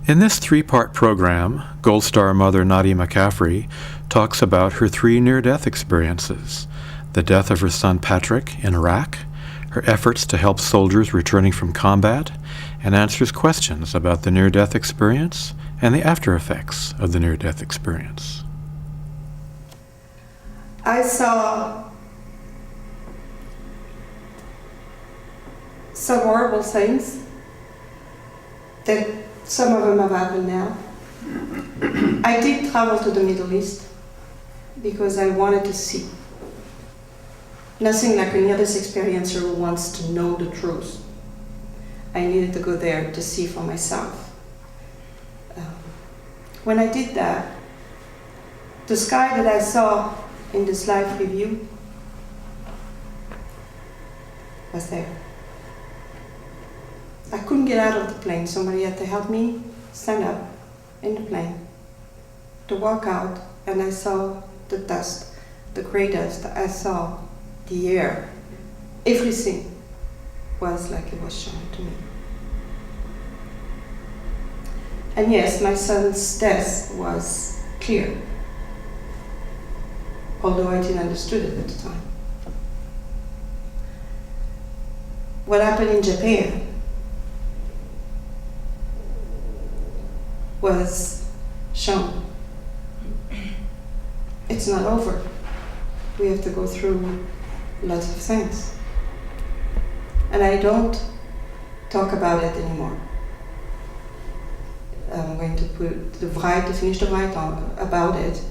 In this three-part program, Gold Star Mother Nadia McCaffrey talks about her three near-death experiences: the death of her son Patrick in Iraq, her efforts to help soldiers returning from combat, and answers questions about the near-death experience and the after-effects of the near-death experience. I saw some horrible things that some of them have happened now. I did travel to the Middle East because I wanted to see. Nothing like a near-death experiencer who wants to know the truth. I needed to go there to see for myself. When I did that, the sky that I saw in this live review was there. I couldn't get out of the plane. Somebody had to help me stand up in the plane to walk out, and I saw the dust, the gray dust. I saw the air. Everything was like it was shown to me. And yes, my son's death was clear, although I didn't understand it at the time. What happened in Japan was shown. It's not over. We have to go through lots of things. And I don't talk about it anymore. I'm going to finish the write about it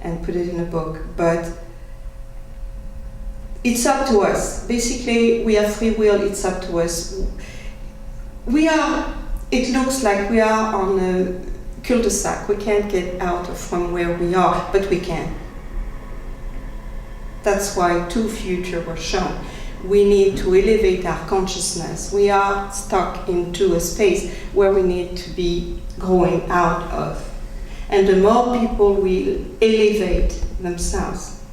and put it in a book, but it's up to us. Basically, we have free will, it's up to us. It looks like we are on a cul-de-sac. We can't get out from where we are, but we can. That's why two futures were shown. We need to elevate our consciousness. We are stuck into a space where we need to be growing out of. And the more people will elevate themselves,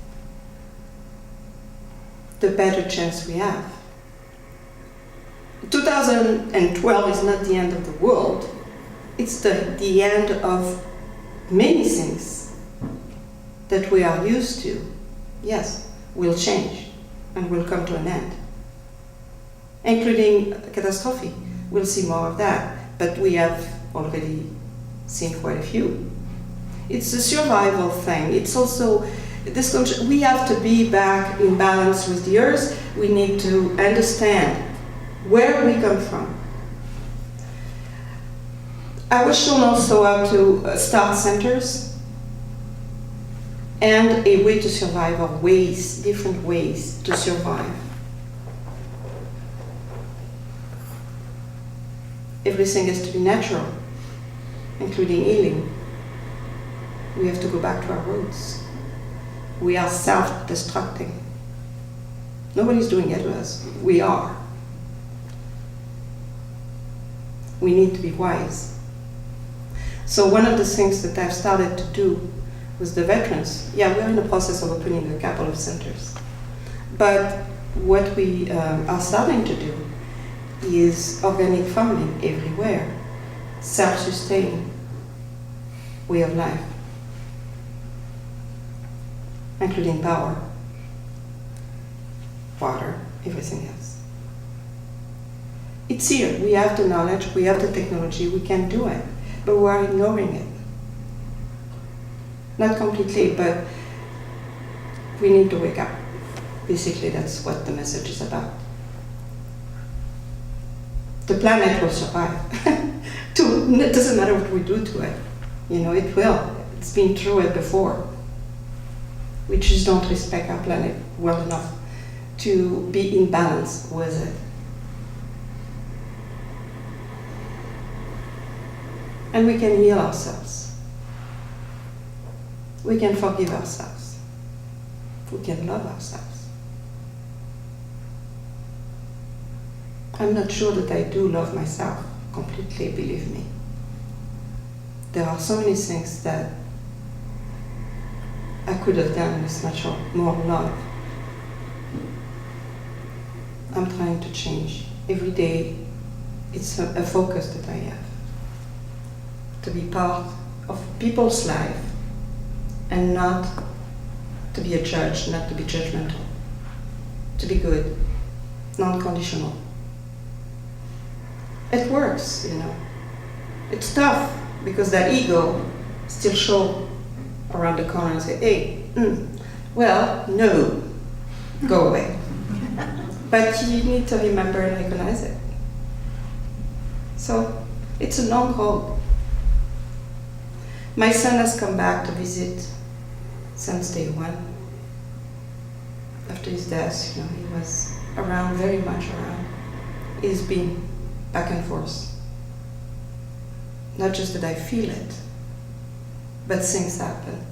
the better chance we have. 2012 is not the end of the world. It's the end of many things that we are used to. Yes, will change and will come to an end, including catastrophe. We'll see more of that, but we have already seen quite a few. It's a survival thing. It's also we have to be back in balance with the earth. We need to understand where we come from. I was shown also how to start centers and a way to survive, or ways, different ways to survive. Everything has to be natural, including healing. We have to go back to our roots. We are self-destructing. Nobody's doing it to us. We are. We need to be wise. So one of the things that I've started to do with the veterans, we're in the process of opening a couple of centers. But what we are starting to do is organic farming everywhere, self-sustaining way of life, including power, water, everything else. It's here. We have the knowledge, we have the technology, we can do it, but we are ignoring it. Not completely, but we need to wake up. Basically, that's what the message is about. The planet will survive. It doesn't matter what we do to it. It will. It's been through it before. We just don't respect our planet well enough to be in balance with it. And we can heal ourselves. We can forgive ourselves. We can love ourselves. I'm not sure that I do love myself completely, believe me. There are so many things that I could have done with much more love. I'm trying to change. Every day, it's a focus that I have. to be part of people's life and not to be a judge, not to be judgmental, to be good, non-conditional. It works, you know. It's tough because that ego still shows around the corner and say, hey, well, no, go away. But you need to remember and recognize it. So it's a long haul. My son has come back to visit since day one. After his death, you know, he was around, very much around. He's been back and forth. Not just that I feel it, but things happen.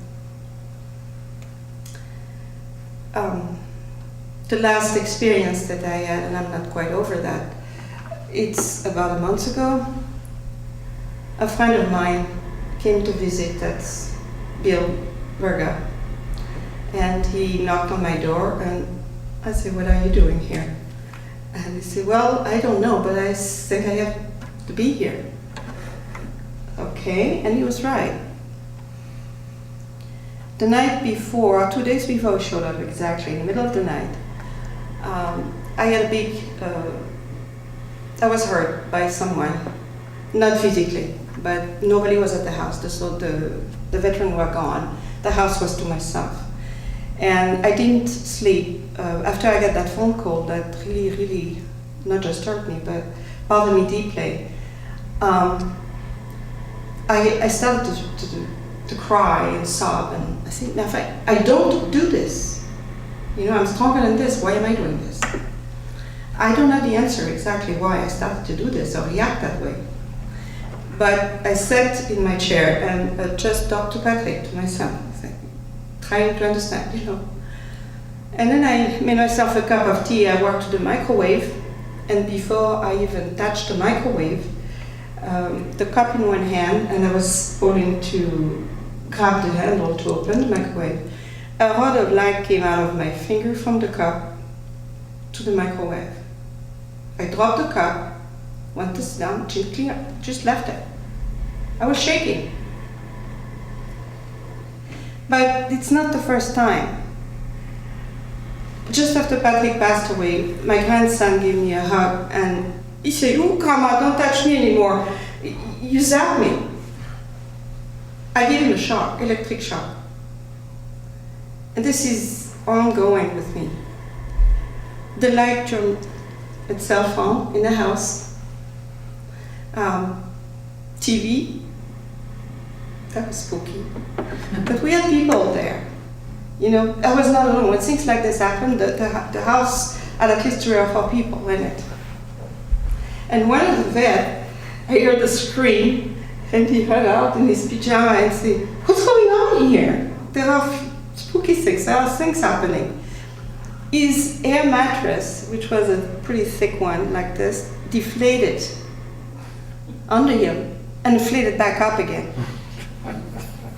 The last experience that I had, and I'm not quite over that, it's about a month ago. A friend of mine came to visit, that's Bill Verga, and he knocked on my door, and I said, what are you doing here? And he said, well, I don't know, but I think I have to be here. Okay, and he was right. The night before, or 2 days before he showed up exactly, in the middle of the night, I had a big, I was hurt by someone, not physically, but nobody was at the house, so the veteran were gone. The house was to myself. And I didn't sleep. After I got that phone call that really, really not just hurt me, but bothered me deeply, I started to cry and sob, and I think, now if I don't do this, you know, I'm stronger than this, why am I doing this? I don't know the answer exactly why I started to do this or react that way. But I sat in my chair and just talked to Patrick, to my son, trying to understand, you know. And then I made myself a cup of tea. I walked to the microwave, and before I even touched the microwave, the cup in one hand, and I was going to grab the handle to open the microwave. A rod of light came out of my finger from the cup to the microwave. I dropped the cup, went to sit down, just left it. I was shaking. But it's not the first time. Just after Patrick passed away, my grandson gave me a hug, and he said, "Oh, Grandma, don't touch me anymore. You zapped me." I gave him a shock, electric shock. And this is ongoing with me. The light turned itself on in the house. TV, that was spooky. But we had people there. You know, I was not alone. When things like this happened, the house had at least 3 or 4 people in it. And one of the vet, I heard the scream, and he got out in his pajama and said, "What's going on here? There are spooky things, there are things happening." His air mattress, which was a pretty thick one like this, deflated under him and inflated back up again.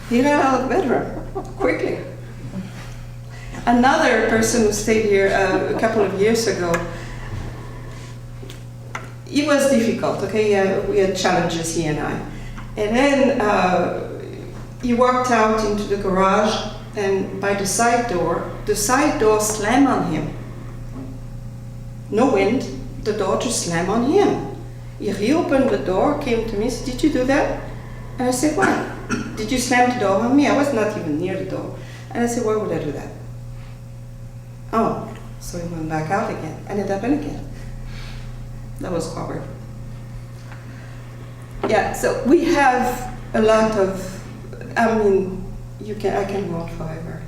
He got out of the bedroom quickly. Another person who stayed here a couple of years ago, it was difficult, okay? We had challenges, he and I. And then he walked out into the garage, and by the side door slammed on him. No wind, the door just slammed on him. He reopened the door, came to me, said, "Did you do that?" And I said, "Why? Did you slam the door on me?" I was not even near the door. And I said, "Why would I do that?" Oh, so he went back out again, and it happened again. That was horrible. Yeah, so we have a lot of, I mean, I can go on forever.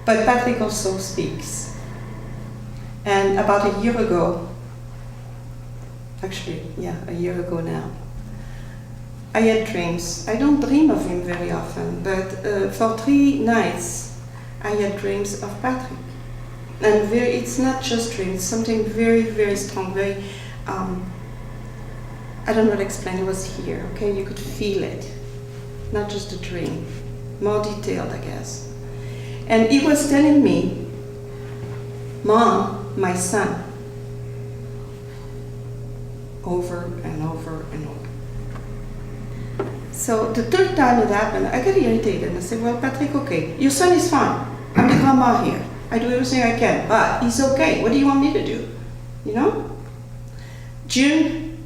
But Patrick also speaks. And about a year ago, actually, yeah, a year ago now, I had dreams. I don't dream of him very often, but for 3 nights, I had dreams of Patrick. And it's not just dreams, it's something very, very strong, very, I don't know how to explain, it was here, okay? You could feel it, not just a dream, more detailed, I guess. And he was telling me, "Mom, my son," over and over and over. So the third time it happened, I got irritated and I said, well, Patrick, okay, your son is fine. I'm the grandma here. I do everything I can, but he's okay. What do you want me to do? You know? June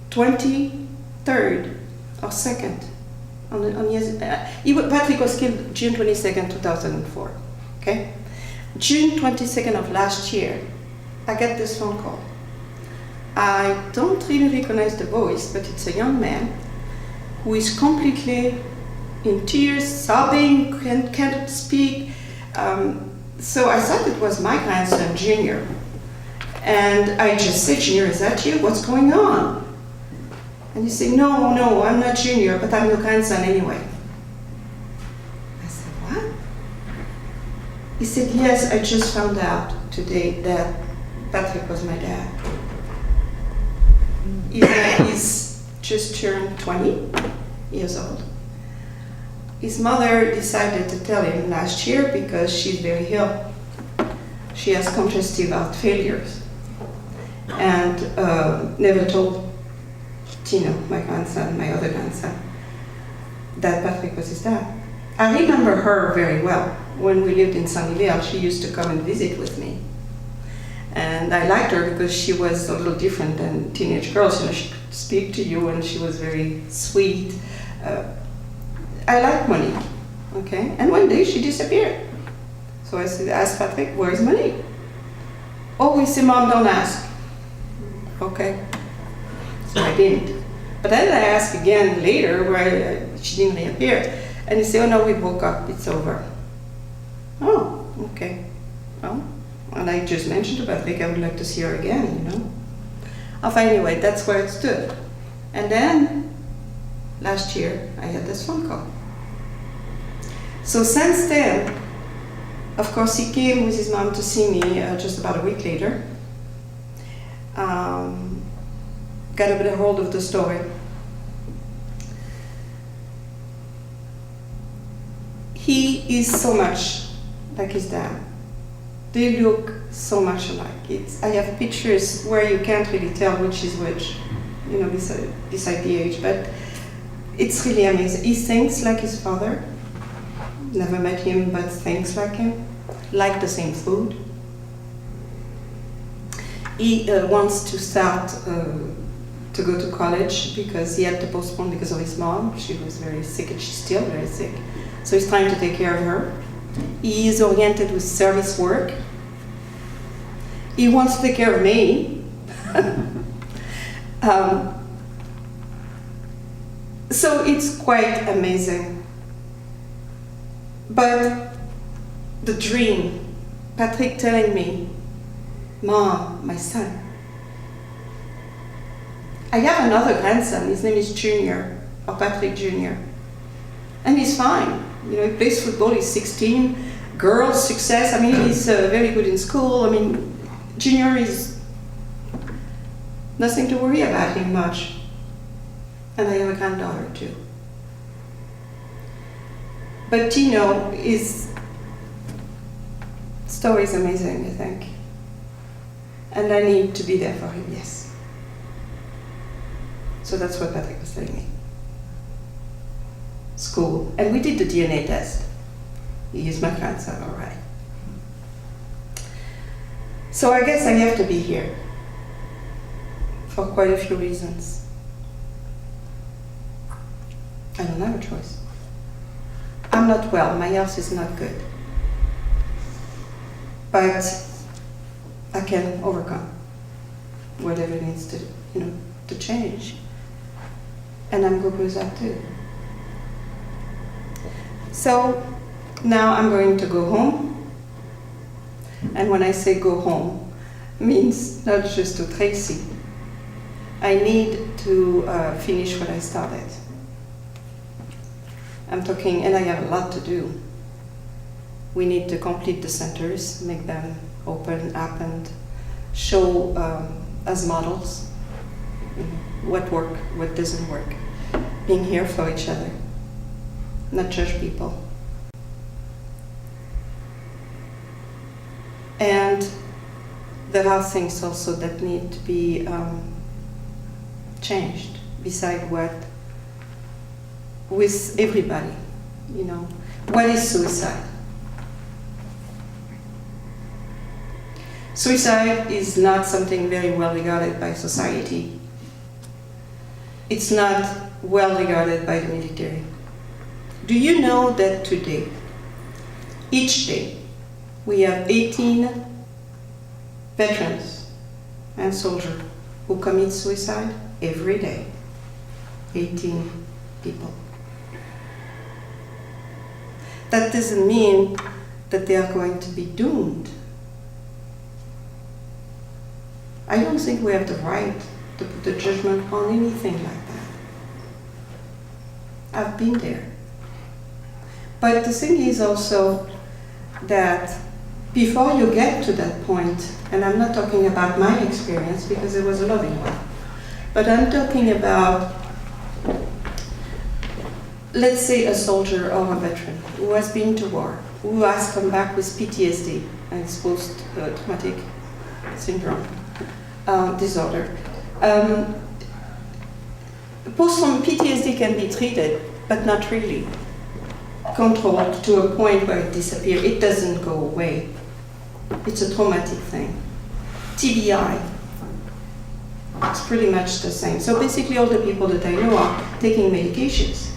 23rd or 2nd, Patrick was killed June 22nd, 2004. Okay? June 22nd of last year, I get this phone call. I don't really recognize the voice, but it's a young man who is completely in tears, sobbing, can't speak. So I thought it was my grandson, Junior. And I just said, Junior, is that you? What's going on? And he said, no, I'm not Junior, but I'm your grandson anyway. I said, what? He said, yes, I just found out today that Patrick was my dad. He's just turned 20 years old. His mother decided to tell him last year because she's very ill. She has congestive heart failures and never told Tino, my grandson, my other grandson, that Patrick was his dad. I remember her very well. When we lived in Sunnyvale, she used to come and visit with me. And I liked her because she was a little different than teenage girls. You know, she could speak to you and she was very sweet. I like Monique, okay? And one day she disappeared. So I asked Patrick, where's Monique? Oh, he said, Mom, don't ask. Okay. So I didn't. But then I asked again later where she didn't reappear. And he said, oh no, we broke up, it's over. Oh, okay. Well, and I just mentioned to Patrick I would like to see her again, you know. Anyway, that's where it stood. And then, last year, I had this phone call. So since then, of course, he came with his mom to see me just about a week later. Got a bit of hold of the story. He is so much like his dad. They look so much alike. I have pictures where you can't really tell which is which, you know, beside the age, but it's really amazing. He thinks like his father. Never met him, but thinks like him. Like the same food. He wants to start to go to college because he had to postpone because of his mom. She was very sick and she's still very sick. So he's trying to take care of her. He is oriented with service work. He wants to take care of me. So it's quite amazing. But the dream, Patrick telling me, Mom, my son. I have another grandson, his name is Junior, or Patrick Junior. And he's fine. You know, he plays football, he's 16, girls, success. I mean, he's very good in school. I mean, Junior is nothing to worry about him much. And I have a granddaughter too. But Tino, his story is amazing, I think. And I need to be there for him, yes. So that's what Patrick was telling me. School. And we did the DNA test. He is my grandson, all right. So I guess I have to be here for quite a few reasons. I don't have a choice. I'm not well, my health is not good. But I can overcome whatever needs to, you know, to change. And I'm good with that too. So now I'm going to go home. And when I say go home, it means not just to Tracy. I need to finish what I started. I'm talking, and I have a lot to do. We need to complete the centers, make them open up and show as models what works, what doesn't work. Being here for each other, not judge people. And there are things also that need to be changed beside what with everybody, you know. What is suicide? Suicide is not something very well regarded by society. It's not well regarded by the military. Do you know that today, each day, we have 18 veterans and soldiers who commit suicide every day? 18 people. That doesn't mean that they are going to be doomed. I don't think we have the right to put a judgment on anything like that. I've been there. But the thing is also that before you get to that point, and I'm not talking about my experience because it was a loving one, but I'm talking about, let's say, a soldier or a veteran who has been to war, who has come back with PTSD, and it's post-traumatic syndrome disorder. PTSD can be treated, but not really controlled to a point where it disappears. It doesn't go away. It's a traumatic thing. TBI, it's pretty much the same. So basically all the people that I know are taking medications.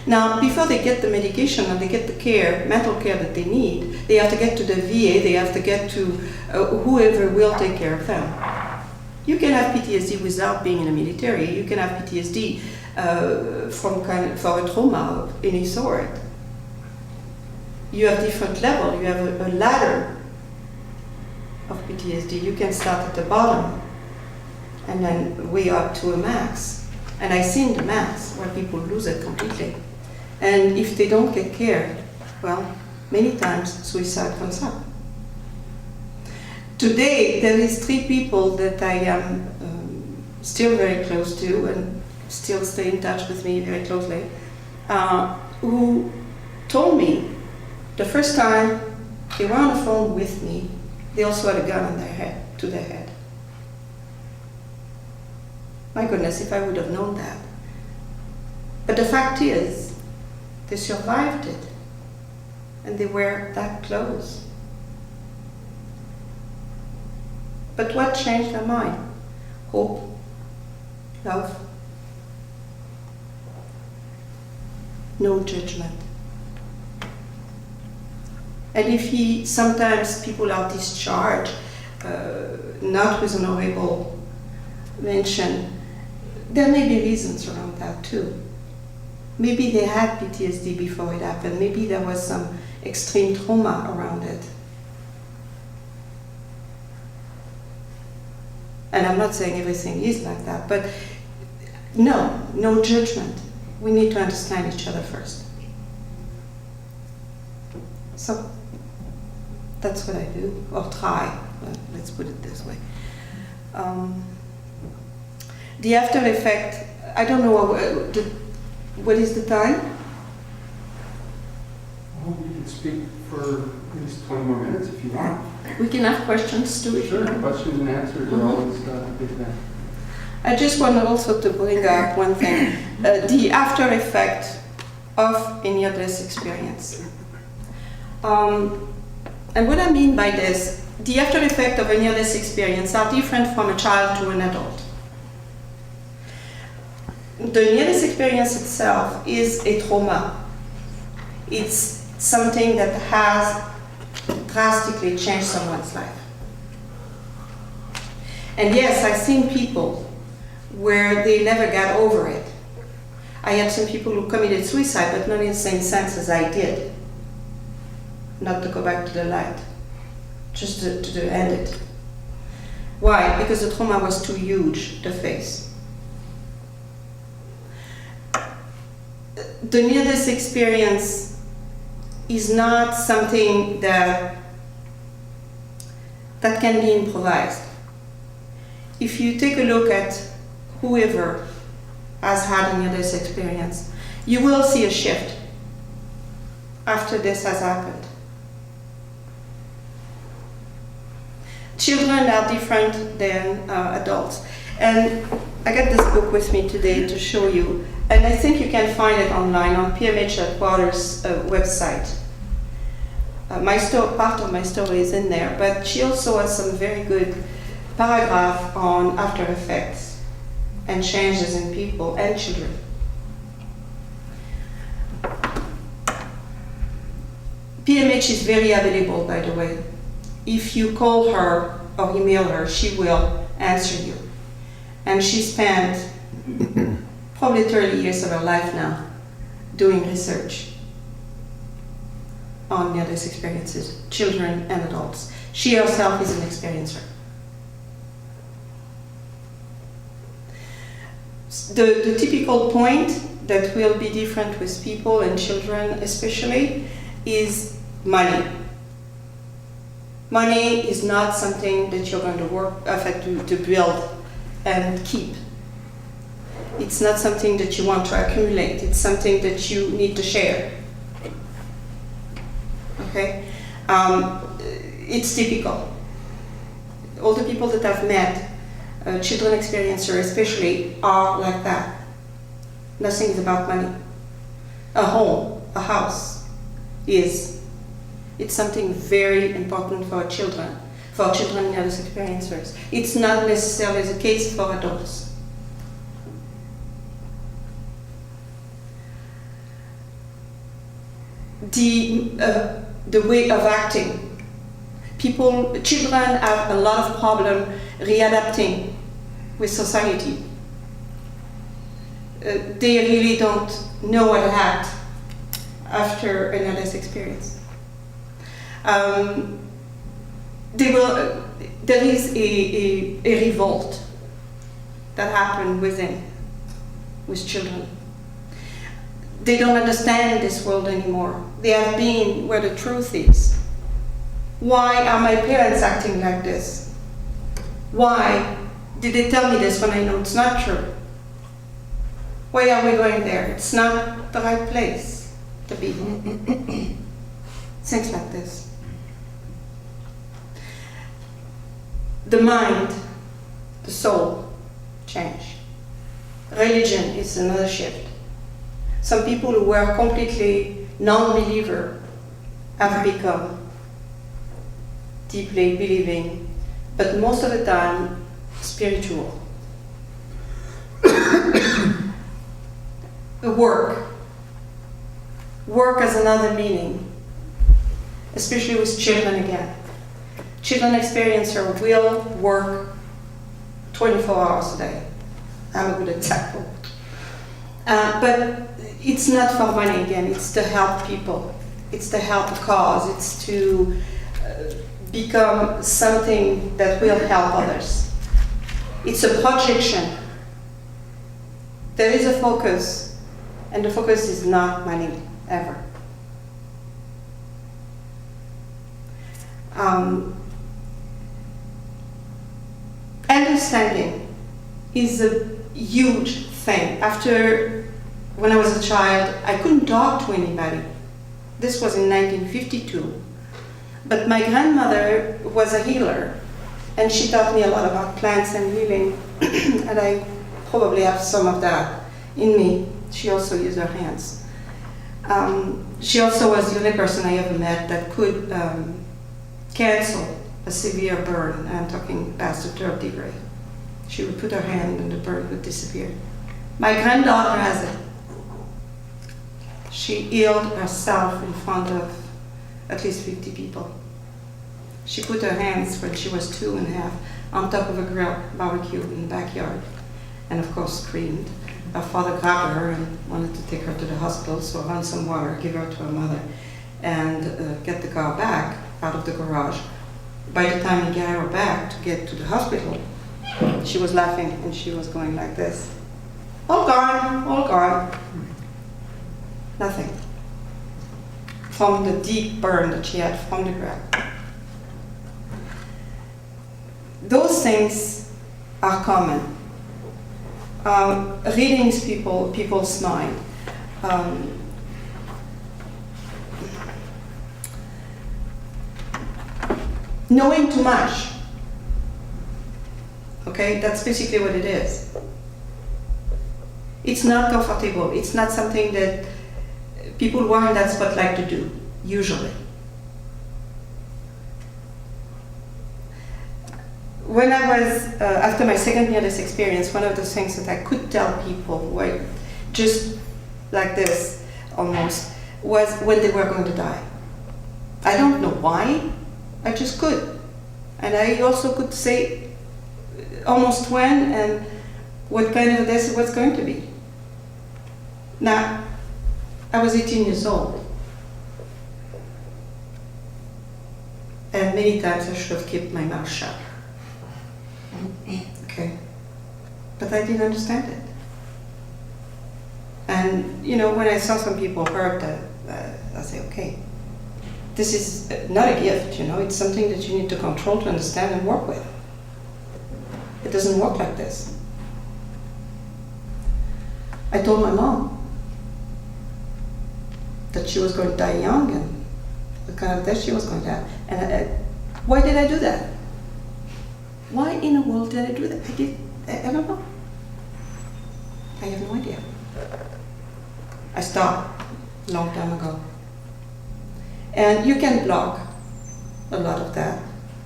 Now, before they get the medication and they get the care, mental care that they need, they have to get to the VA, they have to get to whoever will take care of them. You can have PTSD without being in the military. You can have PTSD for a trauma of any sort. You have different levels. You have a ladder of PTSD. You can start at the bottom and then way up to a max. And I've seen the max where people lose it completely. And if they don't get care, well, many times suicide comes up. Today, there is 3 people that I am still very close to and still stay in touch with me very closely, who told me the first time they were on the phone with me, they also had a gun on their head, to their head. My goodness, if I would have known that. But the fact is, they survived it, and they were that close. But what changed their mind? Hope, love, no judgment. And if sometimes people are discharged, not with an honorable mention, there may be reasons around that too. Maybe they had PTSD before it happened. Maybe there was some extreme trauma around it. And I'm not saying everything is like that, but no judgment. We need to understand each other first. So that's what I do, or try. Let's put it this way. The after effect, I don't know what is the time? Well, you can speak for at least 20 more minutes if you want. We can have questions too. Sure, questions and answers are always good then. I just want also to bring up one thing, the after effect of a near-death experience. And what I mean by this, the after effect of a near-death experience are different from a child to an adult. The near-death experience itself is a trauma. It's something that has drastically changed someone's life. And yes, I've seen people where they never got over it. I had some people who committed suicide, but not in the same sense as I did. Not to go back to the light, just to end it. Why? Because the trauma was too huge to face. The near-death experience is not something that can be improvised. If you take a look at whoever has had a near-death experience, you will see a shift after this has happened. Children are different than adults. And I got this book with me today to show you, and I think you can find it online on PMH Headquarters website. Part of my story is in there, but she also has some very good paragraph on after effects and changes in people and children. PMH is very available, by the way. If you call her or email her, she will answer you. And she spent probably 30 years of her life now doing research on near-death experiences, children and adults. She herself is an experiencer. The typical point that will be different with people and children especially is money. Money is not something that you're going to build and keep. It's not something that you want to accumulate. It's something that you need to share. Okay? It's typical. All the people that I've met, children experiencer especially, are like that. Nothing is about money. A home, a house, it's something very important for children and near-death experiencers. It's not necessarily the case for adults. The way of acting. Children have a lot of problem readapting with society. They really don't know how to act after a near-death experience. There is a revolt that happened within with children. They don't understand this world anymore. They have been where the truth is. Why are my parents acting like this? Why did they tell me this when I know it's not true? Why are we going there? It's not the right place to be. Things like this. The mind, the soul, change. Religion is another shift. Some people who were completely non-believer have become deeply believing, but most of the time spiritual. Work has another meaning, especially with children again. Children experiencer will work 24 hours a day. I'm a good example. But it's not for money again, it's to help people. It's to help a cause, it's to become something that will help others. It's a projection. There is a focus, and the focus is not money, ever. Understanding is a huge thing. When I was a child, I couldn't talk to anybody. This was in 1952. But my grandmother was a healer, and she taught me a lot about plants and healing, and I probably have some of that in me. She also used her hands. She also was the only person I ever met that could cancel a severe burn. I'm talking past the 3rd degree. She would put her hand and the burn would disappear. My granddaughter has it. She healed herself in front of at least 50 people. She put her hands when she was 2.5 on top of a grill barbecue in the backyard, and of course screamed. Her father grabbed her and wanted to take her to the hospital, so run some water, give her to her mother, and get the car back out of the garage. By the time he got her back to get to the hospital, she was laughing and she was going like this. All gone, all gone. Nothing. From the deep burn that she had from the ground. Those things are common. Reading people's mind. Knowing too much. Okay, that's basically what it is. It's not comfortable. It's not something that people who are in that spot like to do, usually. When I was, after my second near-death experience, one of the things that I could tell people were just like this, almost, was when they were going to die. I don't know why, I just could. And I also could say almost when and what kind of death it was going to be. Now, I was 18 years old. And many times I should have kept my mouth shut. Okay. But I didn't understand it. And, you know, when I saw some people hurt, I say, okay, this is not a gift, you know, it's something that you need to control, to understand and work with. It doesn't work like this. I told my mom that she was going to die young and the kind of death she was going to have. And why did I do that? Why in the world did I do that? I don't know. I have no idea. I stopped a long time ago. And you can block a lot of that.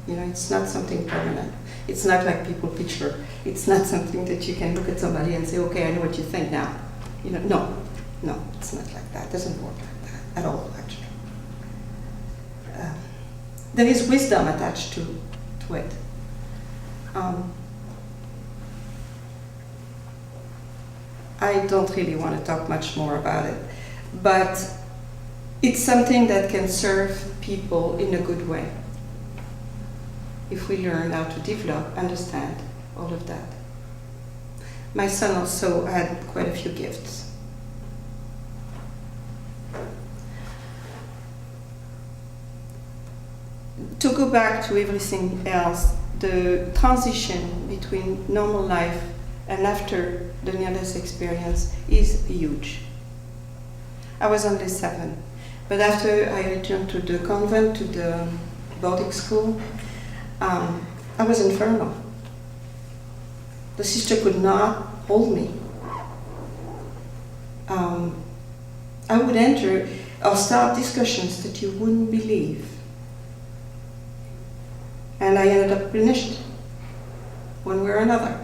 You know, it's not something permanent. It's not like people picture. It's not something that you can look at somebody and say, okay, I know what you think now. You know, no, it's not like that. It doesn't work like that at all, actually. There is wisdom attached to it. I don't really want to talk much more about it, but it's something that can serve people in a good way if we learn how to develop, understand all of that. My son also had quite a few gifts. To go back to everything else, the transition between normal life and after the near-death experience is huge. I was only 7, but after I returned to the convent, to the boarding school, I was infernal. The sister could not hold me. I would enter or start discussions that you wouldn't believe. And I ended up finished, one way or another.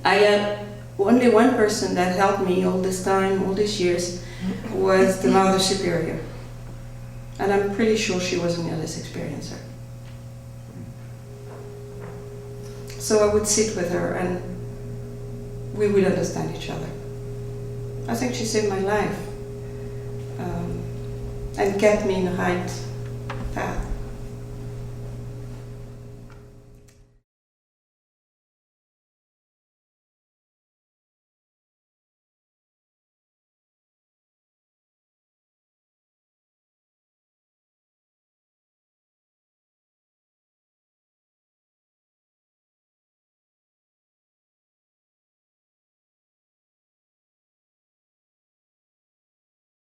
I had only one person that helped me all this time, all these years, was the Mother Superior. And I'm pretty sure she was a near-death experiencer. So I would sit with her and we would understand each other. I think she saved my life and kept me in the right path.